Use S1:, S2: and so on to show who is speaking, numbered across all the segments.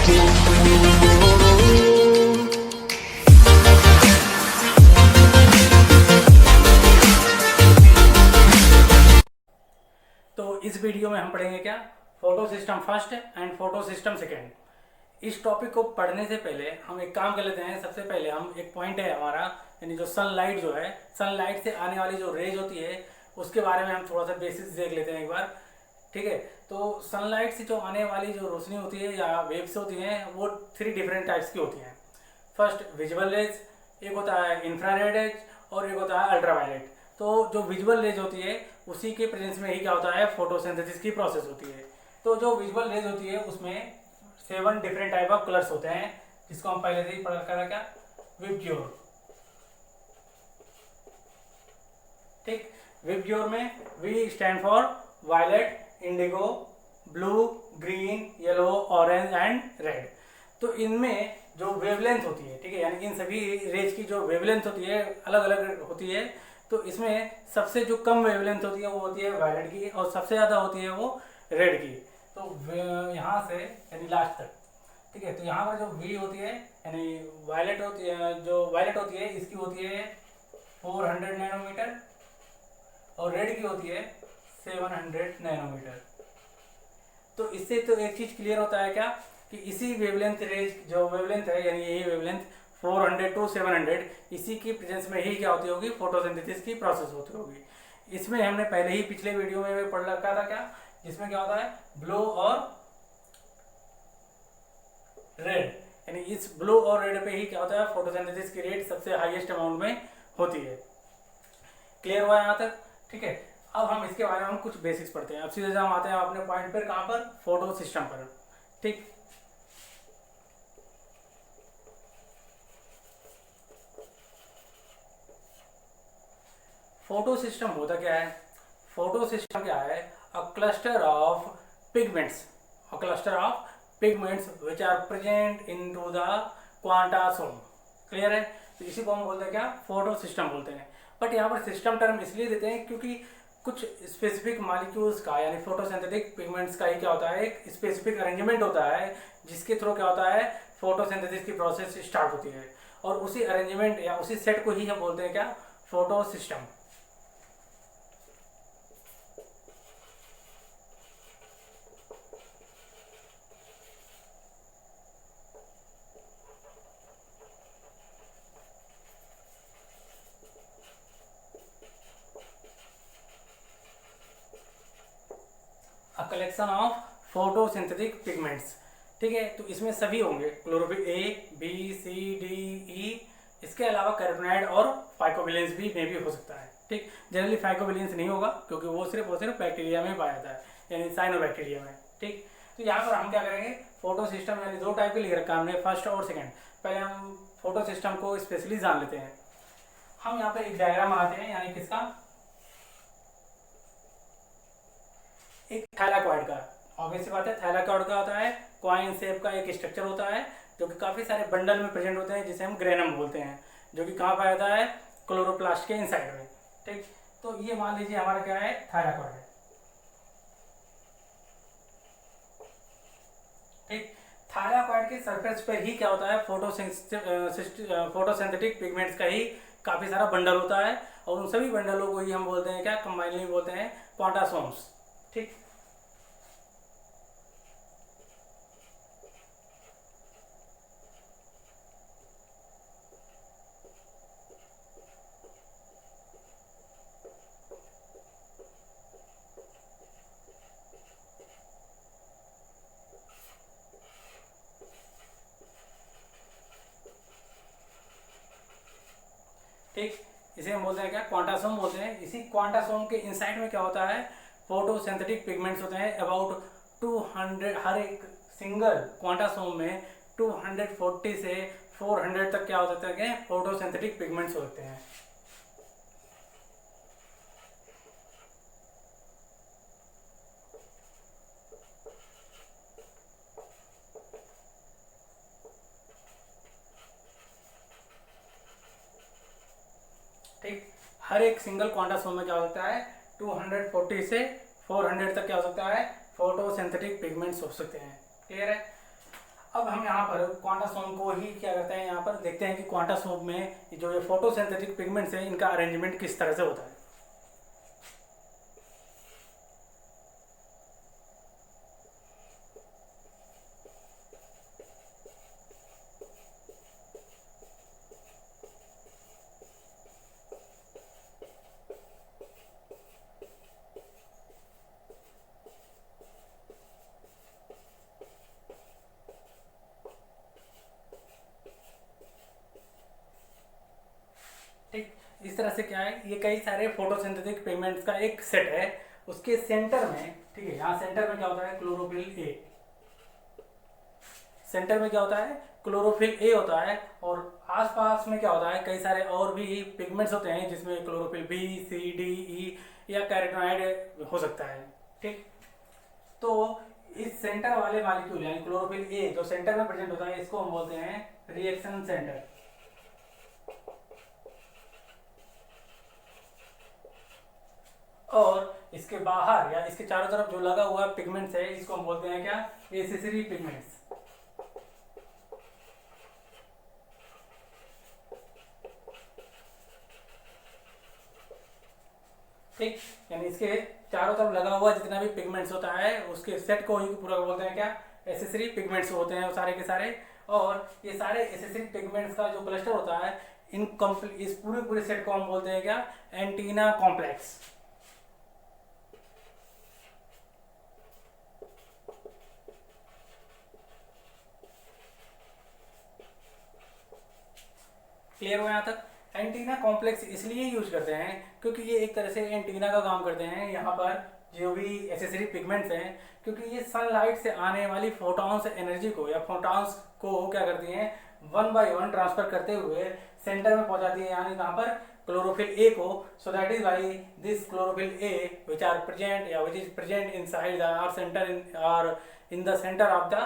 S1: तो इस वीडियो में हम पढ़ेंगे क्या, photo system first and photo system second. इस टॉपिक को पढ़ने से पहले हम एक काम कर लेते हैं। सबसे पहले हम एक पॉइंट है हमारा, यानी जो सनलाइट जो है, सनलाइट से आने वाली जो रेज होती है उसके बारे में हम थोड़ा सा बेसिक्स देख लेते हैं एक बार, ठीक है। तो सनलाइट से जो आने वाली जो रोशनी होती है या वेव्स होती हैं वो 3 डिफरेंट टाइप्स की होती हैं। फर्स्ट विजुअल रेज, एक होता है इंफ्रारेड रेज और एक होता है अल्ट्रावायलेट। तो जो विजुअल रेज होती है उसी के प्रेजेंस में ही क्या होता है, फोटोसिंथेसिस की प्रोसेस होती है। तो जो विजुअल रेज होती है उसमें 7 डिफरेंट टाइप ऑफ कलर्स होते हैं, जिसको हम पहले से ही पढ़ रखा था क्या, विबग्योर। ठीक, विबग्योर में we stand for violet, indigo, blue, green, yellow, orange and red. तो इनमें जो वेवलेंथ होती है, ठीक है, यानी इन सभी रेज की जो वेवलेंथ होती है अलग अलग होती है। तो इसमें सबसे जो कम वेवलेंथ होती है वो होती है वायलेट की और सबसे ज़्यादा होती है वो रेड की। तो यहाँ से यानी लास्ट तक, ठीक है। तो यहाँ पर जो वी होती है यानी वायलेट होती है, जो वायलेट होती है इसकी होती है 400 नैनोमीटर और रेड की होती है 700 नैनोमीटर। तो इससे तो एक चीज़ क्लियर होता है क्या, कि इसी वेवलेंथ रेंज जो वेवलेंथ है, यानी यही वेवलेंथ 400 टू 700, इसी की प्रेजेंस में ही क्या होती होगी, फोटोसिंथेसिस की प्रोसेस होती होगी। इसमें हमने पहले ही पिछले वीडियो में पढ़ रखा था क्या, जिसमें क्या होता है ब्लू और रेड, यानी इस ब्लू और रेड पे ही क्या होता है, फोटोसिंथेसिस की रेट सबसे हाईएस्ट अमाउंट में होती है। क्लियर हुआ यहाँ तक, ठीक है। अब हम इसके बारे में हम कुछ बेसिक्स पढ़ते हैं। अब सीधे हम आते हैं अपने पॉइंट पर, कहाँ पर, फोटो सिस्टम पर। ठीक, फोटो सिस्टम होता क्या है, फोटो सिस्टम क्या है, a cluster of pigments, a cluster of pigments which are present into the quantasome. Clear है। तो इसी को हम बोलते हैं क्या, फोटो सिस्टम बोलते हैं। बट यहाँ पर सिस्टम टर्म इसलिए देते हैं क्योंकि कुछ स्पेसिफिक मॉलिक्यूल्स का, यानी फोटोसिंथेटिक पिगमेंट्स का ही क्या होता है, एक स्पेसिफिक अरेंजमेंट होता है जिसके थ्रू क्या होता है, फोटोसिंथेसिस की प्रोसेस स्टार्ट होती है। और उसी अरेंजमेंट या उसी सेट को ही हम बोलते हैं क्या, photo system. Collection of photosynthetic pigments, ठीक है। तो इसमें सभी होंगे, chlorophyll A, B, C, D, ई, इसके अलावा कार्बोनाइड और फाइकोबिलेंस भी में भी हो सकता है। ठीक, जनरली फाइकोबिलेंस नहीं होगा क्योंकि वो सिर्फ बैक्टीरिया में पाया जाता है, यानी साइनोबैक्टीरिया में। ठीक, तो यहाँ पर हम क्या करेंगे, फोटो सिस्टम यानी 2 टाइप के लिख रखा है हमने, फर्स्ट और सेकेंड। पहले हम फोटो सिस्टम को स्पेशली जान लेते हैं। हम यहाँ पर एक डायग्राम बनाते हैं, यानी किसका, एक थैलाकॉइड का। ऑब्वियस सी बात है, थैलाकॉइड का होता है कॉइन शेप का एक स्ट्रक्चर होता है जो कि काफ़ी सारे बंडल में प्रेजेंट होते हैं, जिसे हम ग्रेनम बोलते हैं, जो कि कहाँ पाया जाता है, क्लोरोप्लास्ट के इनसाइड में। ठीक, तो ये मान लीजिए हमारा क्या है, थैलाकॉइड है। ठीक, थैलाकॉइड के सरफेस पर ही क्या होता है, फोटोसिंथेटिक पिगमेंट्स का ही काफ़ी सारा बंडल होता है, और उन सभी बंडलों को ही हम बोलते हैं क्या, कंबाइनली बोलते हैं क्वांटासोम्स। ठीक, ठीक, इसे हम बोलते हैं क्या, क्वांटासोम बोलते हैं। इसी क्वांटासोम के इनसाइड में क्या होता है, फोटोसिंथेटिक पिगमेंट्स होते हैं। अबाउट 200, हर एक सिंगल क्वांटासोम में 240 से 400 तक क्या हो सकता है, फोटोसिंथेटिक पिगमेंट्स होते हैं। ठीक, हर एक सिंगल क्वांटासोम में क्या हो सकता है, 240 से 400 तक क्या हो सकता है, फोटोसिंथेटिक पिगमेंट्स हो सकते हैं। क्लियर है। अब हम यहाँ पर क्वांटासोम को ही क्या करते हैं, यहाँ पर देखते हैं कि क्वांटासोम में जो ये फोटोसिंथेटिक पिगमेंट्स हैं इनका अरेंजमेंट किस तरह से होता है। ठीक, इस तरह से क्या है, ये कई सारे फोटोसिंथेटिक पिगमेंट्स का एक सेट है। उसके सेंटर में, ठीक है, यहाँ सेंटर में क्या होता है, क्लोरोफिल ए। सेंटर में क्या होता है, क्लोरोफिल ए होता है। और आसपास में क्या होता है, कई सारे और भी पिगमेंट्स होते हैं जिसमें क्लोरोफिल बी, सी, डी, ई या कैरोटीनॉइड हो सकता है। ठीक, तो इस सेंटर वाले मॉलिक्यूल यानी क्लोरोफिल ए जो सेंटर में प्रेजेंट होता है, इसको हम बोलते हैं रिएक्शन सेंटर। और इसके बाहर या इसके चारों तरफ जो लगा हुआ पिगमेंट्स है, इसको हम बोलते हैं क्या, एसेसरी पिगमेंट्स। ठीक, यानी इसके चारों तरफ लगा हुआ जितना भी पिगमेंट्स होता है उसके सेट को ही पूरा बोलते हैं क्या, एसेसरी पिगमेंट्स होते हैं वो सारे के सारे। और ये सारे एसेसरी पिगमेंट्स का जो क्लस्टर होता है, इस पूरे पूरे सेट को हम बोलते हैं क्या, एंटीना कॉम्प्लेक्स। क्लियर हो यहाँ तक। एंटीना कॉम्प्लेक्स इसलिए यूज करते हैं क्योंकि ये एक तरह से एंटीना का काम करते हैं यहाँ पर जो भी एसेसरी पिगमेंट्स हैं, क्योंकि ये सनलाइट से आने वाली फोटॉन्स एनर्जी को या फोटॉन्स को क्या करती हैं, वन बाय वन ट्रांसफर करते हुए सेंटर में पहुंचाती है, यानी कहाँ पर, क्लोरोफिल ए को। So that is why this chlorophyll a which are present या which is present inside are center और in the center of the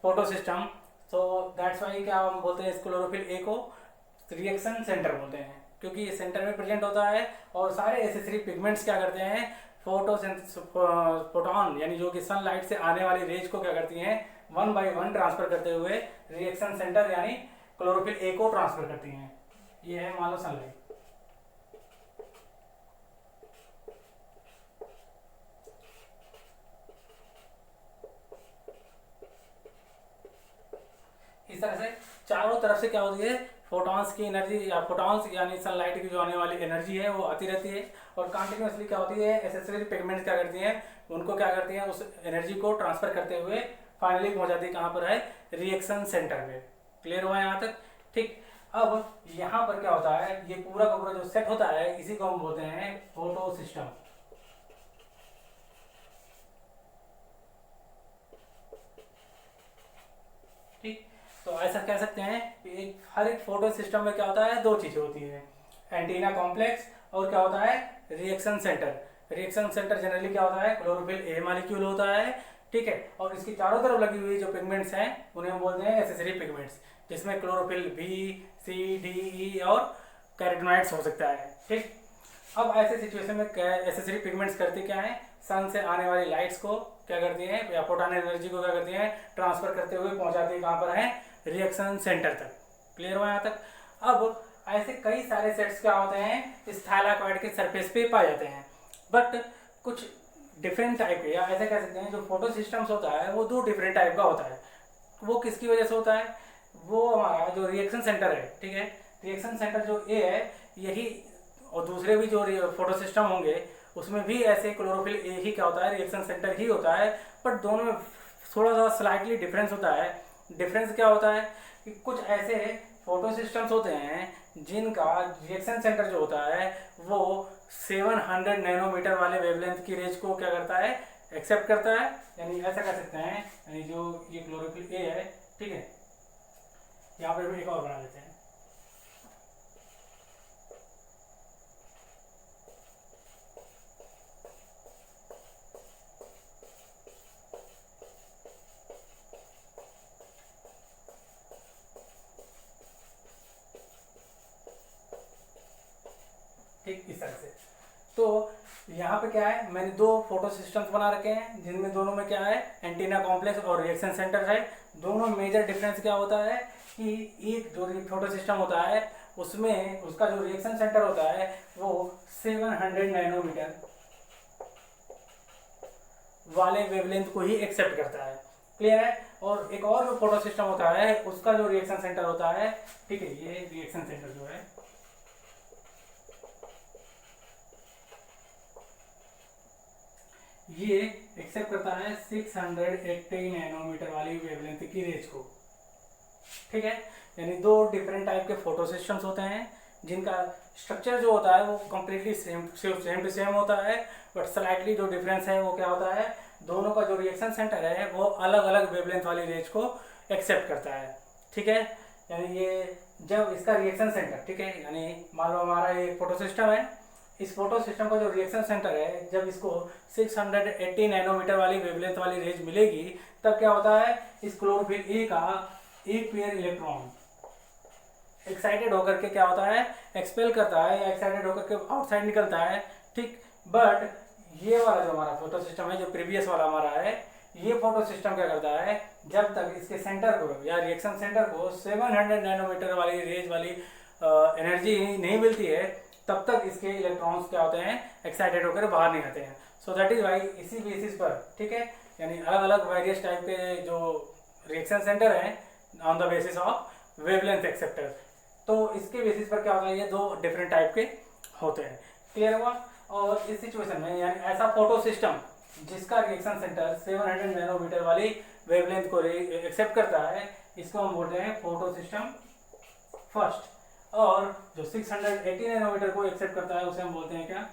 S1: photo system. So that's why क्या हम बोलते हैं इस क्लोरोफिल ए को reaction centre बोलते हैं, क्योंकि ये सेंटर में प्रेजेंट होता है। और सारे एसेसरी पिगमेंट्स क्या करते हैं, फोटॉन यानी जो कि सनलाइट से आने वाली रेज को क्या करती हैं, वन बाय वन ट्रांसफर करते हुए रिएक्शन सेंटर यानी क्लोरोफिल ए को ट्रांसफर करती हैं। ये है मान लो सनलाइट। इस तरह से चारों तरफ से क्या होती है, फोटॉन्स की एनर्जी या फोटॉन्स यानी सनलाइट की जो आने वाली एनर्जी है वो आती रहती है। और कंटिन्यूसली क्या होती है, एसेसरी पिगमेंट्स क्या करती हैं, उनको क्या करती हैं, उस एनर्जी को ट्रांसफर करते हुए फाइनली पहुंचाती है कहाँ पर है, रिएक्शन सेंटर पे। क्लियर हुआ यहाँ तक। ठीक, अब यहाँ पर क्या होता है, ये पूरा का पूरा जो सेट होता है इसी को हम बोलते हैं फोटो सिस्टम। ठीक, तो ऐसा कह सकते हैं कि हर एक फोटो सिस्टम में क्या होता है, दो चीजें होती है, एंटीना कॉम्प्लेक्स और क्या होता है, reaction centre. Reaction centre generally क्या होता है, क्लोरोफिल ए मॉलिक्यूल होता है। ठीक है, और इसकी चारों तरफ लगी हुई जो पिगमेंट्स हैं उन्हें हम बोलते हैं एसेसरी पिगमेंट्स, जिसमें क्लोरोफिल बी, सी, डी, ई और कैरोटीनॉइड्स हो सकता है। ठीक, अब ऐसे सिचुएशन में एसेसरी पिगमेंट्स करती क्या है, सन से आने वाली लाइट्स को क्या करती हैं या फोटॉन एनर्जी को क्या करती हैं, ट्रांसफर करते हुए पहुंचाती है कहाँ पर है, रिएक्शन सेंटर तक। क्लियर हुआ यहाँ तक। अब ऐसे कई सारे सेट्स क्या होते हैं, इस थाइलाकॉइड के सरफेस पे पाए जाते हैं, बट कुछ डिफरेंट टाइप के, या ऐसे कह सकते हैं जो फोटो सिस्टम्स होता है वो दो डिफरेंट टाइप का होता है। वो किसकी वजह से होता है, वो हमारा जो रिएक्शन सेंटर है, ठीक है, रिएक्शन सेंटर जो ए है यही, और दूसरे भी जो फोटो सिस्टम होंगे उसमें भी ऐसे क्लोरोफिल ए ही क्या होता है, रिएक्शन सेंटर ही होता है। बट दोनों में थोड़ा सा स्लाइटली डिफरेंस होता है। डिफरेंस क्या होता है कि कुछ ऐसे फोटो सिस्टम्स होते हैं जिनका रिएक्शन सेंटर जो होता है वो 700 नैनोमीटर वाले वेवलेंथ की रेंज को क्या करता है, एक्सेप्ट करता है। यानी ऐसा कर सकते हैं, यानी जो ये क्लोरोफिल ए है, ठीक है, यहाँ पर भी एक और बना लेते हैं। ठीक, इस तरह से। तो यहाँ पे क्या है, मैंने दो फोटो सिस्टम्स बना रखे हैं जिनमें दोनों में क्या है, एंटीना कॉम्प्लेक्स और रिएक्शन सेंटर है। दोनों मेजर डिफरेंस क्या होता है कि एक जो फोटो सिस्टम होता है उसमें उसका जो रिएक्शन सेंटर होता है वो 700 नैनोमीटर वाले वेवलेंथ को ही एक्सेप्ट करता है। क्लियर है। और एक और जो फोटो सिस्टम होता है उसका जो रिएक्शन सेंटर होता है, ठीक है, ये रिएक्शन सेंटर जो है ये एक्सेप्ट करता है 680 नैनोमीटर वाली वेवलेंथ की रेंज को। ठीक है, यानी दो डिफरेंट टाइप के फोटो सिस्टम्स होते हैं जिनका स्ट्रक्चर जो होता है वो कम्प्लीटली सेम टू सेम होता है, बट स्लाइटली जो डिफरेंस है वो क्या होता है, दोनों का जो रिएक्शन सेंटर है वो अलग अलग वेवलेंथ वाली रेंज को एक्सेप्ट करता है। ठीक है, यानी ये जब इसका रिएक्शन सेंटर, ठीक है, यानी मान लो हमारा ये फोटो सिस्टम है, इस फोटो सिस्टम का जो रिएक्शन सेंटर है जब इसको 680 नैनोमीटर वाली वेवलेंथ वाली रेंज मिलेगी तब क्या होता है, इस क्लोरोफिल ए का एक पेयर इलेक्ट्रॉन एक्साइटेड होकर के क्या होता है, एक्सपेल करता है या एक्साइटेड होकर के आउटसाइड निकलता है। ठीक, बट ये वाला जो हमारा फोटो सिस्टम है, जो प्रीवियस वाला हमारा है, ये फोटो सिस्टम क्या करता है, जब तक इसके सेंटर को या रिएक्शन सेंटर को 700 नैनोमीटर वाली रेंज वाली एनर्जी नहीं मिलती है तब तक इसके इलेक्ट्रॉन्स क्या होते हैं, एक्साइटेड होकर बाहर नहीं आते हैं। सो दैट इज वाई इसी बेसिस पर, ठीक है, यानी अलग अलग वेरियस टाइप के जो रिएक्शन सेंटर हैं on the basis of wavelength acceptor, तो इसके बेसिस पर क्या होता है, ये दो डिफरेंट टाइप के होते हैं। क्लियर हुआ। और इस सिचुएशन में यानी ऐसा फोटो सिस्टम जिसका रिएक्शन सेंटर 700 नैनोमीटर वाली वेवलेंथ को एक्सेप्ट करता है, इसको हम बोलते हैं फोटो सिस्टम फर्स्ट, और जो 680 नैनोमीटर को एक्सेप्ट करता है उसे हम बोलते हैं क्या,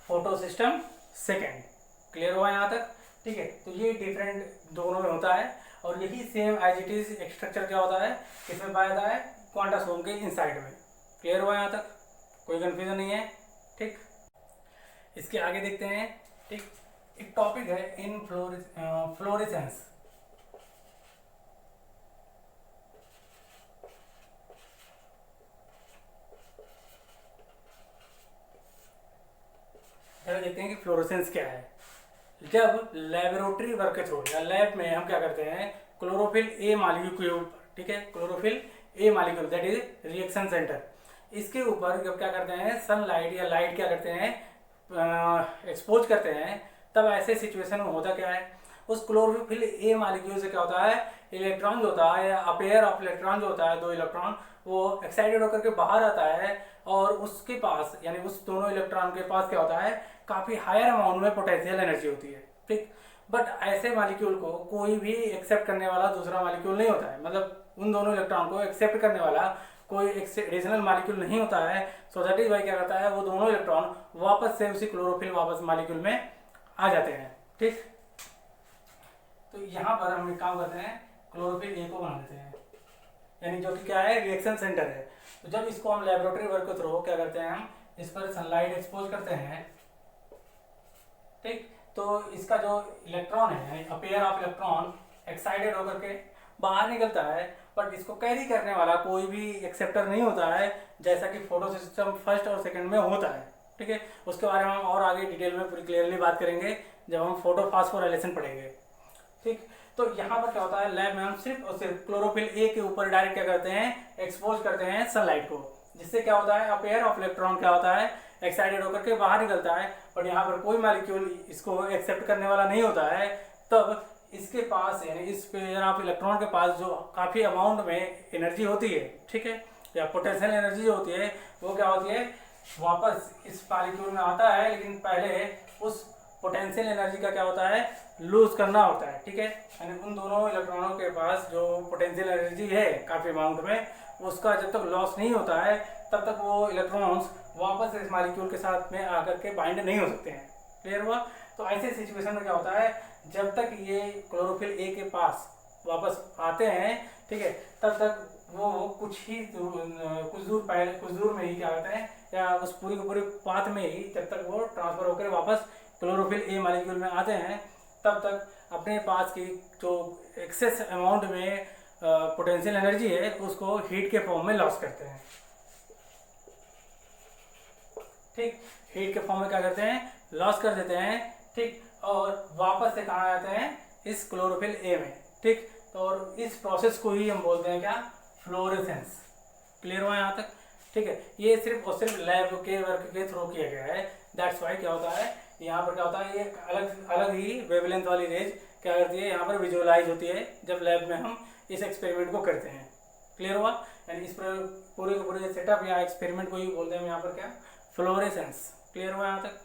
S1: फोटो सिस्टम सेकेंड। क्लियर हुआ यहाँ तक। ठीक है, तो ये डिफरेंट दोनों में होता है और यही same as it is structure क्या होता है, इसमें पाया जाता है क्वांटासोम के इनसाइड में। क्लियर हुआ यहाँ तक, कोई कंफ्यूजन नहीं है। ठीक, इसके आगे देखते हैं। ठीक, एक टॉपिक है इन फ्लोरेसेंस। देखते हैं कि फ्लोरेसेंस क्या है। जब लेबोरेटरी वर्क के थ्रू या लैब में हम क्या करते हैं, क्लोरोफिल ए मालिक्यूल के ऊपर, ठीक है, chlorophyll A molecule that is reaction centre, इसके ऊपर जब क्या करते हैं, सनलाइट या लाइट क्या करते हैं, एक्सपोज करते हैं, तब ऐसे सिचुएशन में होता क्या है, उस क्लोरोफिल ए मालिक्यूल से क्या होता है, इलेक्ट्रॉन जो होता है या अपेयर ऑफ इलेक्ट्रॉन जो होता है, दो इलेक्ट्रॉन वो एक्साइटेड होकर के बाहर आता है और उसके पास यानी उस दोनों इलेक्ट्रॉन के पास क्या होता है, काफ़ी हायर अमाउंट में पोटेंशियल एनर्जी होती है। ठीक, बट ऐसे मालिक्यूल को कोई भी एक्सेप्ट करने वाला दूसरा मालिक्यूल नहीं होता है, मतलब उन दोनों इलेक्ट्रॉन को एक्सेप्ट करने वाला कोई एडिशनल मालिक्यूल नहीं होता है। सो दैट इज वाई क्या करता है, वो दोनों इलेक्ट्रॉन वापस से उसी क्लोरोफिल वापस मालिक्यूल में आ जाते हैं। ठीक, तो यहाँ पर हम एक काम करते हैं, क्लोरोफिल ए को बना देते हैं, यानी जो कि क्या है, रिएक्शन सेंटर है। तो जब इसको हम लेबोरेटरी वर्क के थ्रू क्या करते हैं, हम इस पर सनलाइट एक्सपोज करते हैं। ठीक, तो इसका जो इलेक्ट्रॉन है यानी अपेयर ऑफ इलेक्ट्रॉन एक्साइटेड होकर के बाहर निकलता है, बट इसको कैरी करने वाला कोई भी एक्सेप्टर नहीं होता है, जैसा कि फोटो सिस्टम फर्स्ट और सेकंड में होता है। ठीक है, उसके बारे में हम और आगे डिटेल में पूरी क्लियरली बात करेंगे जब हम फोटो फास्फोराइलेशन पढ़ेंगे। ठीक, तो यहाँ पर क्या होता है, लैब में हम सिर्फ और सिर्फ क्लोरोफिल ए के ऊपर डायरेक्ट क्या करते हैं, एक्सपोज करते हैं सनलाइट को, जिससे क्या होता है, अपेयर ऑफ इलेक्ट्रॉन क्या होता है, एक्साइटेड होकर के बाहर निकलता है, और यहाँ पर कोई मॉलिक्यूल इसको एक्सेप्ट करने वाला नहीं होता है। तब इसके पास यानी इस पेयर ऑफ इलेक्ट्रॉन के पास जो काफ़ी अमाउंट में एनर्जी होती है, ठीक है, या पोटेंशियल एनर्जी जो होती है, वो क्या होती है, वापस इस मॉलिक्यूल में आता है, लेकिन पहले उस पोटेंशियल एनर्जी का क्या होता है, लूज करना होता है। ठीक है, यानी उन दोनों इलेक्ट्रॉनों के पास जो पोटेंशियल एनर्जी है काफ़ी अमाउंट में, उसका जब तक लॉस नहीं होता है तब तक वो इलेक्ट्रॉन्स वापस इस मॉलिक्यूल के साथ में आकर के बाइंड नहीं हो सकते हैं। क्लियर हुआ। तो ऐसे सिचुएशन में क्या होता है, जब तक ये क्लोरोफिल ए के पास वापस आते हैं, ठीक है, तब तक वो कुछ दूर में ही क्या होता है, या उस पूरी के पूरे पाथ में ही जब तक वो ट्रांसफर होकर वापस क्लोरोफिल ए मॉलिक्यूल में आते हैं, तब तक अपने पास की जो एक्सेस अमाउंट में पोटेंशियल एनर्जी है उसको हीट के फॉर्म में लॉस करते हैं। ठीक, हीट के फॉर्म में क्या करते हैं, लॉस कर देते हैं, ठीक, और वापस से कहाँ आते हैं, इस क्लोरोफिल ए में, ठीक। तो और इस प्रोसेस को ही हम बोलते हैं क्या, फ्लोरेसेंस। क्लियर हुआ यहाँ तक, ठीक है। ये सिर्फ और सिर्फ लैब के वर्क के थ्रू किया गया है, दैट्स वाई क्या होता है यहाँ पर, क्या होता है, ये अलग अलग ही वेवलेंथ वाली रेज क्या करती है यहाँ पर विजुअलाइज होती है जब लैब में हम इस एक्सपेरिमेंट को करते हैं। क्लियर हुआ, यानी इस पूरे के पूरे सेटअप या एक्सपेरिमेंट को ही बोलते हैं हम यहाँ पर क्या, फ्लोरेसेंस। क्लियर हुआ यहाँ तक।